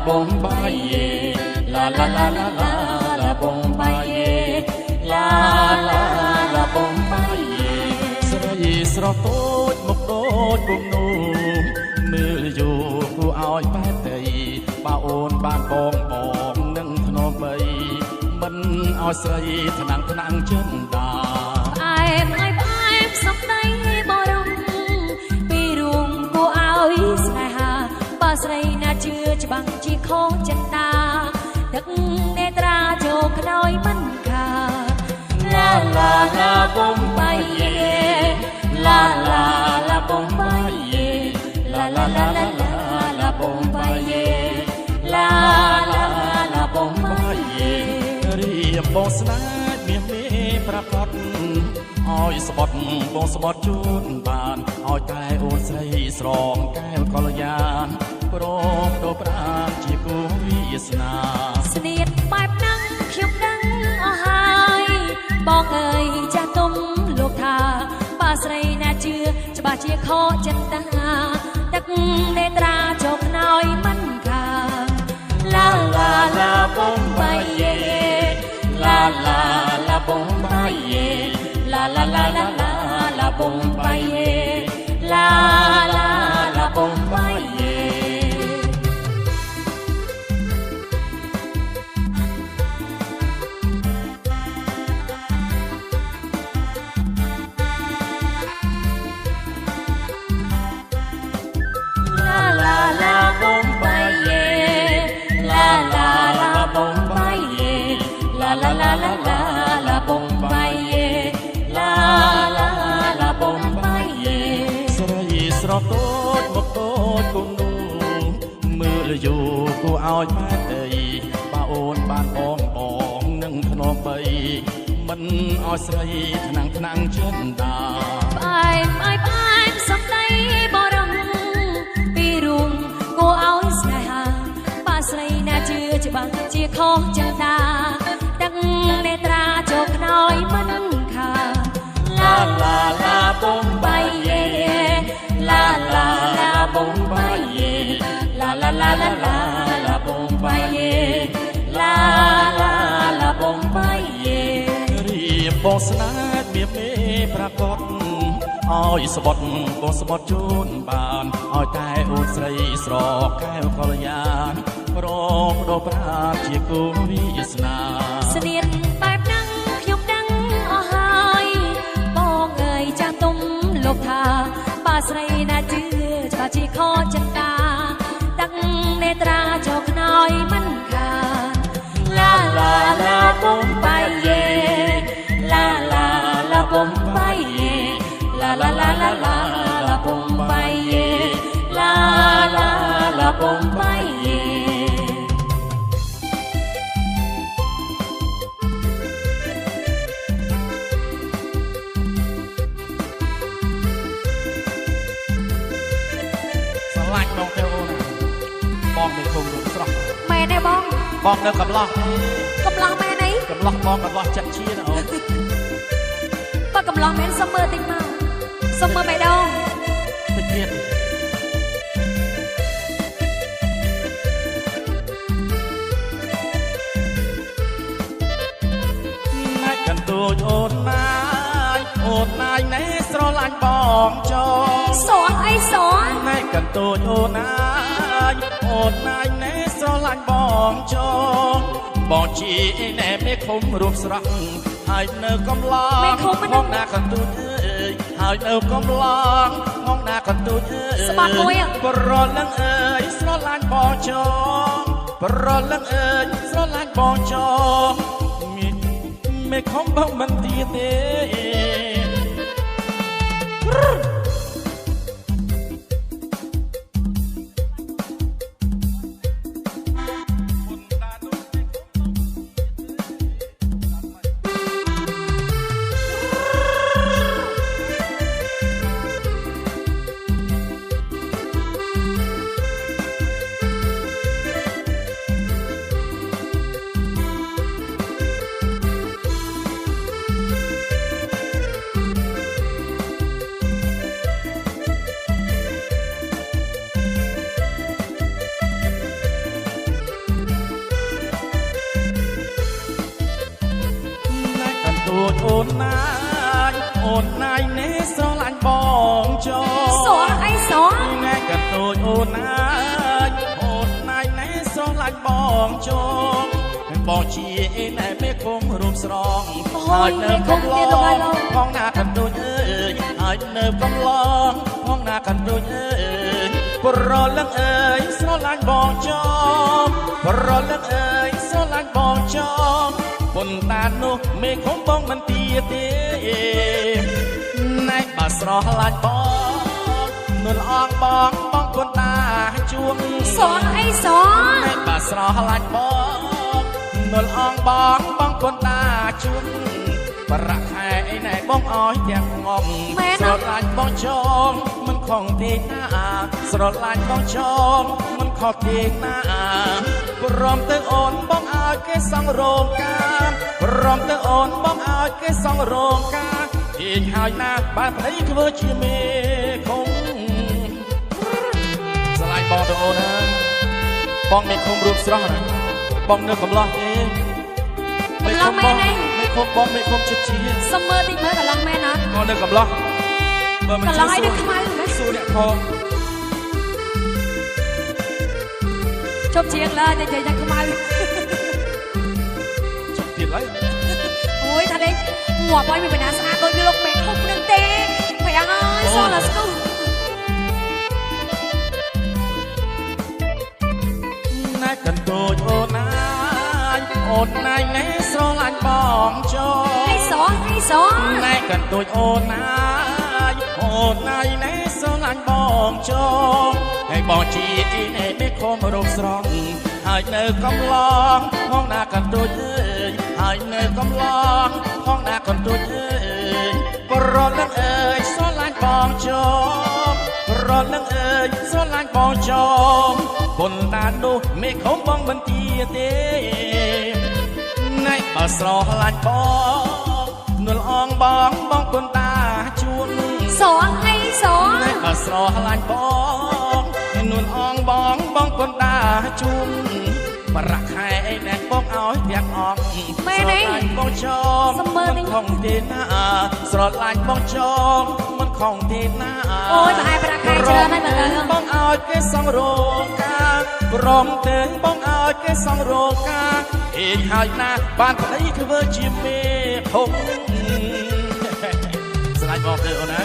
Bombay, la la la la la la Bombay, la la la Bombay. Sợi sọt tốt một đôi cùng nụ mưa dù cô áo bay tây bao ôn ban bong bong nâng thon bay mình áo sợi thằng chân đà. Em sắp tay bò đông vì ruộng cô áo dài hà ba sợi na chưa chỉ bằng chỉ khó chân ta đất nê tra cho cái đôi mình cả. La la la Bombay, la la la Bombay, la la la la la la Bombay, la la la Bombay. រៀបបងស្នេហ៍មានមេប្រកបឲ្យស្បត់បងស្បត់ជូនបានឲ្យតែអូនស្រីស្រងកែវកល្យានព្រមដូរប្រាណជាគូវាសនាស្នៀតបែបហ្នឹងខ្ញុំដឹងអស់ហើយបងអើយចាស់ទុំលោកថាបើស្រីណាជឿច្បាស់ជាខកចិត្តតាទឹកនេត្រាចុកខ្នើយមិនខាឡាឡាឡាបំបីឡាឡាឡាបំបីឡាឡាឡាឡាឡាបំបីឡាឡាឡាបំបី ស្រទតមកតូចគុំនោះមើលយូគួរឲ្យម៉ែតីបើអូនបានបងនឹងខ្នងបីមិនឲ្យស្រីថ្នាំងចិនដាផ្អែមសំដីបរំពីរួមគួរឲ្យស្នេហាបើស្រីណាជឿច្បាស់ជាខុសចិនដាទឹកនេត្រាចុកខ្នើយមិនខាឡាឡាឡាបំបីLa la la Bombay, la la la la la la Bombay, la la la Bombay. រៀបបងស្នេហ៍មានមេប្រកបឲ្យស្បត់បងស្បត់ជូនបានឲ្យតែអូនស្រីស្រកែវកល្យានព្រមដូរប្រាណជាគូវាសនាស្នៀតបែបហ្នឹងខ្ញុំដឹងអស់ហើយបងអើយចាស់ទុំលោកថាបើស្រីណាជឿច្បាស់ជាខកចិនតាទឹកនេត្រាចុកខ្នើយមិនខានឡាឡាឡាបំបីឡាឡាឡាបំបីឡាឡាឡាឡាឡាឡាបំបីឡាឡាឡាបំបី បងនៅក្នុងស្រស់មែនទេបងនៅកំឡោះមែនទេកំឡោះបងកំឡោះចាក់ជាណាអូនបើកំឡោះមែនសុំមើលតិចមកសុំមើលបេះដូងតិចទៀតណាច់កន្ទូចអូនណាយណែស្រឡាញ់បងចោសោះអីសោះណែកន្ទូចអូនណាយណែស្រឡាញ់បងចោបងជីណែមេឃុំរួមស្រស់ហើយនៅកំឡងមកណាកន្ទូចអើយហើយនៅកំឡងមកណាកន្ទូចអើយស្បាត់មួយប្រលឹងអើយស្រឡាញ់បងចោប្រលឹងអើយស្រឡាញ់បងចោមេឃុំបងមិនទីទេ ល ចអូនណាយនេះស្រឡាញ់បងចោ សោះអីសោះ ណែកតូចអូនណាយនេះស្រឡាញ់បងចោបងជាណែមេគុំរួមស្រងហើយនៅកំឡងផងណាកតូចអើយហើយនៅកំឡងផងណាកតូចអើយប្រលឹងអើយស្រឡាញ់បងចោប្រលឹងអើយស្រឡាញ់បងចោប៉ុន្តែនោះមេឃុំបងមិនទាទេណែបើស្រឡាញ់បងនួនអងបងគុនតាជួង សោះអីសោះ ណែបើស្រឡាញ់បងនួនអងបងគុនតាជួងប្រាក់ខែណែបងអោយទាំងងំស្រឡាញ់បងចងមិនខំទេណាស្រឡាញ់បងចងមិនខំទេណាព្រមទៅអូនបងអោយគេសង់រោងការព្រមទៅអូនបងអោយគេសង់រោងការឯងហើយណាបានប្តីធ្វើជាមេខំស្រឡាញ់បងទៅអូនណាបងមេខំរូបស្រស់ណាបងនៅកំឡោះទេមេខំបងមេខំបងមេខំចិត្តជា សុំមើលតិចមើលកន្លងមែនអត់ បងនៅកំឡោះបើមិន កន្លងឲ្យនៅខ្មៅមែន សួរអ្នកផង ជប់ជាងឡើយតែនិយាយតែខ្មៅ ចុះទៀតហើយ អូយថានេះងាប់ឲ្យមានបណ្ដាស្អាតដូចលោកមេឃុំនឹងទេប្រាំងអើយសោះឡាស្គូ ណែកន្តូចអូនណាយនេះស្រឡាញ់បងចោ អីសោះអីសោះ ណែកន្តូចអូនណាយនេះស្រឡាញ់បងចោហើយបងជាឯមេខំរកស្រងហើយនៅកំឡងផងណាកន្តូចអើយហើយនៅកំឡងផងណាកន្តូចអើយប្រលឹងអើយស្រឡាញ់បងចោប្រលឹងអើយស្រឡាញ់បងចោប៉ុន្តែនោះមេខំបងមិនទាទេណែបើស្រឡាញ់បងនួនអងបងគុនតាជួង សោះអីសោះ ណែបើស្រឡាញ់បងនួនអងបងគុនតាជួងប្រាក់ខែណែបងអោយទាំងអងស្រឡាញ់បងចងមិនខំទេណាស្រឡាញ់បងចងមិនខំទេណា អូយប្រហែលប្រាក់ខែច្រើនហើយមើលទៅ បងអោយគេសង់រោងការព្រមទៅបងអោយគេសង់រោងការអេងហើយណាបានប្តីធ្វើជាមេភុំស្លាញ់បងទៅអូនណា